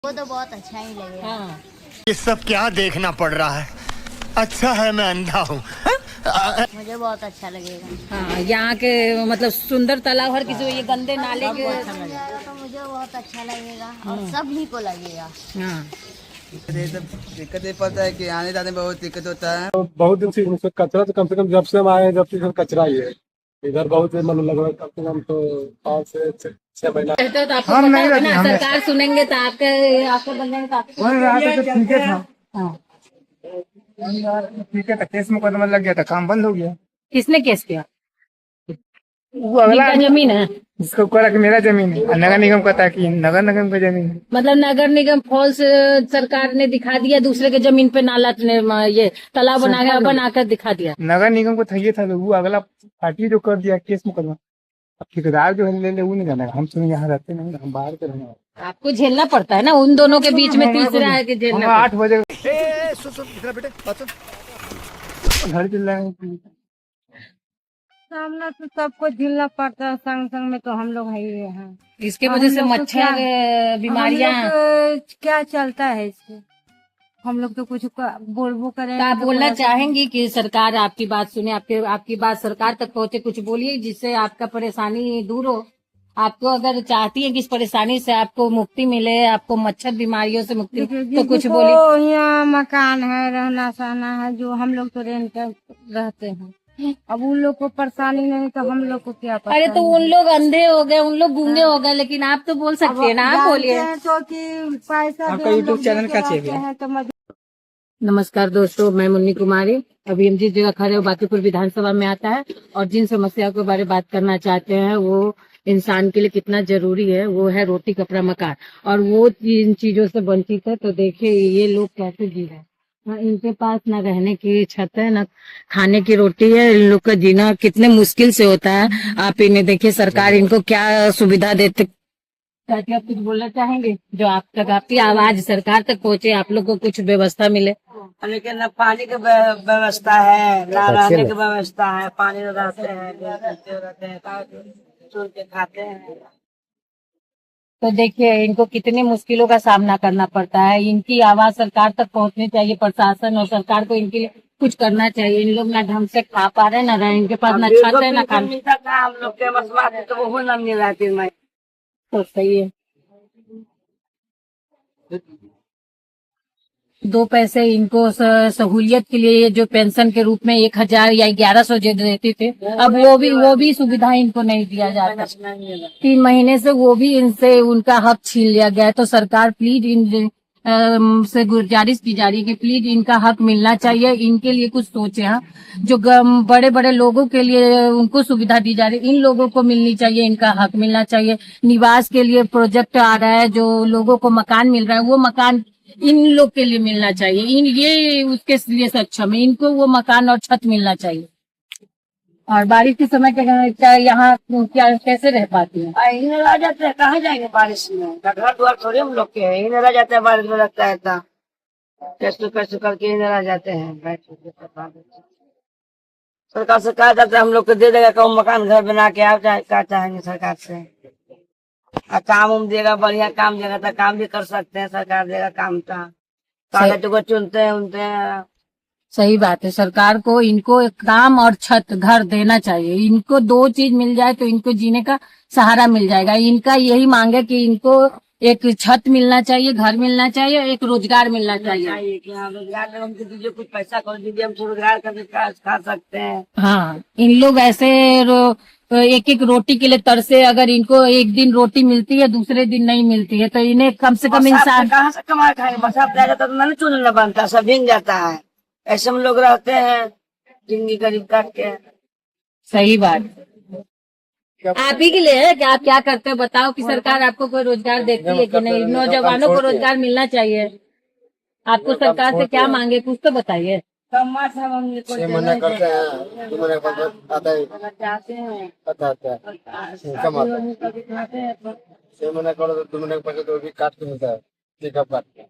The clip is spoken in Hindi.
वो तो बहुत अच्छा ही लगेगा। हाँ, ये सब क्या देखना पड़ रहा है। अच्छा है मैं अंधा हूँ। मुझे बहुत अच्छा लगेगा। हाँ, यहाँ के मतलब सुंदर तालाब हर किसी को, ये गंदे नाले के। जाएगा तो मुझे बहुत अच्छा लगेगा और सभी को लगेगा। हाँ, दिक्कत ये पड़ता है कि आने जाने में बहुत दिक्कत होता है। तो बहुत दिन से इसमें कचरा तो कम से कम जब से हम आए हैं जब से इधर कचरा ही है। इधर बहुत मतलब लगभग कम से कम तो 5 से 6 महीना। कहते हो तो आपको पता होगा ना, सरकार सुनेंगे तो आपके बनेंगे तो आपके। ठीक है था, हाँ, ठीक है था, केस मुकदमा लग गया था, काम बंद हो गया। किसने केस किया? वो अगला जिनका जमीन है, जिसको कहा कि मेरा जमीन है, और नगर निगम कहता है कि नगर निगम का जमीन है। मतलब नगर निगम फॉल्स सरकार ने दिखा दिया, दूसरे के जमीन पे नाला ये तालाब बनाकर दिखा दिया। नगर निगम को चाहिए था तो वो अगला पार्टी जो कर दिया केस मुकदमा। अब ठेकेदार जो है ले वो नहीं जाना, हम तो यहाँ रहते नहीं, हम बाहर के रहने वाले। आपको झेलना पड़ता है ना, उन दोनों के बीच में तीसरा है कि झेलना हम 8 बजे सुन बेटे बात सुन। घर चल रहे हैं। सामना तो सबको झेलना पड़ता है, संग संग में तो हम लोग है ही हैं। इसके वजह से मच्छर बीमारियां। क्या चलता है इससे, हम लोग तो कुछ बोलबो करें। तो आप बोलना चाहेंगी कि सरकार आपकी बात सुने, आपकी बात सरकार तक पहुंचे, कुछ बोलिए जिससे आपका परेशानी दूर हो। आपको अगर चाहती है कि इस परेशानी से आपको मुक्ति मिले, आपको मच्छर बीमारियों से मुक्ति, तो कुछ बोलिए। यहाँ मकान है, रहना सहना है, जो हम लोग तो रेंट कर रहते हैं। अब उन लोग को परेशानी नहीं तो हम लोग को क्या पता। अरे तो उन लोग अंधे हो गए, उन लोग गूंगे हो गए, लेकिन आप तो बोल सकते हैं ना, आप बोलिए। तो कि पैसा आपका यूट्यूब चैनल का चाहिए। नमस्कार दोस्तों, मैं मुन्नी कुमारी। अभी हम जिस जगह खड़े हो बांकीपुर विधानसभा में आता है, और जिन समस्याओं के बारे में बात करना चाहते हैं वो इंसान के लिए कितना जरूरी है, वो है रोटी कपड़ा मकान। और वो इन चीजों से वंचित है। तो देखिए ये लोग कैसे जी रहे हैं। इनके पास ना रहने की छत है, ना खाने की रोटी है। इन लोग का जीना कितने मुश्किल से होता है। आप इन्हें देखिए, सरकार इनको क्या सुविधा देते। ताकि आप कुछ बोलना चाहेंगे जो आप तक, आपकी आवाज सरकार तक पहुंचे, आप लोग को कुछ व्यवस्था मिले। लेकिन न पानी की व्यवस्था है, न रहने की व्यवस्था है। पानी रहते हैं, चुन के खाते हैं। तो देखिए इनको कितनी मुश्किलों का सामना करना पड़ता है। इनकी आवाज सरकार तक पहुंचनी चाहिए, प्रशासन और सरकार को इनके लिए कुछ करना चाहिए। इन लोग ना ढंग से खा पा रहे, ना रहे, इनके पास ना छत है ना खाना। हम लोग के मसवाद तो वो न मिल रहा है। तो सही है, 2 पैसे इनको सहूलियत के लिए जो पेंशन के रूप में 1000 या 1100 देते थे, अब वो भी सुविधा इनको नहीं दिया जाता। 3 महीने से वो भी इनसे उनका हक छीन लिया गया है। तो सरकार प्लीज इन से गुजारिश की जा रही है कि प्लीज इनका हक मिलना चाहिए, इनके लिए कुछ सोचे। हाँ, जो बड़े बड़े लोगों के लिए उनको सुविधा दी जा रही है, इन लोगों को मिलनी चाहिए, इनका हक मिलना चाहिए। निवास के लिए प्रोजेक्ट आ रहा है, जो लोगों को मकान मिल रहा है, वो मकान इन लोग के लिए मिलना चाहिए। ये उसके लिए सक्षम है, इनको वो मकान और छत मिलना चाहिए। और बारिश के समय क्या यहाँ क्या कैसे रह पाती है? इन्हें रह जाते हैं, कहाँ जाएंगे बारिश में? घर द्वार थोड़े हम लोग के हैं। इन्हें रह जाते हैं, बारिश में लगता है तो कैसे करके इन्हें रह जाते हैं। सरकार से कहा जाता है हम लोग को दे देगा कौन मकान घर बना के। आप क्या चाहेंगे सरकार से? काम उम देगा, बढ़िया काम देगा तो काम भी कर सकते हैं। सरकार देगा काम का, कागज को चुनते हैं उनते हैं। सही बात है, सरकार को इनको एक काम और छत घर देना चाहिए। इनको 2 चीज मिल जाए तो इनको जीने का सहारा मिल जाएगा। इनका यही मांग है कि इनको एक छत मिलना चाहिए, घर मिलना चाहिए, एक रोजगार मिलना चाहिए कि हाँ रोजगार हमको दीजिए, कुछ पैसा कर दीजिए, हम रोजगार करके खा सकते हैं। हाँ, इन लोग ऐसे एक एक रोटी के लिए तरसे। अगर इनको एक दिन रोटी मिलती है, दूसरे दिन नहीं मिलती है, तो इन्हें कम से कम इंसान कहाँ से कमा खाएंगे? बरसात आ जाता तो मैंने चूल्हा बनता, सब भीग जाता है। ऐसे हम लोग रहते हैं जिंदगी गरीब काट के। सही बात आप ही के लिए है कि आप क्या करते हो बताओ, कि सरकार आपको कोई रोजगार देती है कि नहीं? नौजवानों को रोजगार मिलना चाहिए। आपको सरकार से क्या मांगे, कुछ तो बताइए। कमा सब हम मना करते हैं, 2 महीने के बाद आता है, चाहते हैं, आता है, कभी खाते हैं। 6 महीने करो तो 2 महीने के पैसे तो भी काट के मिलता है, ठीक है काट के।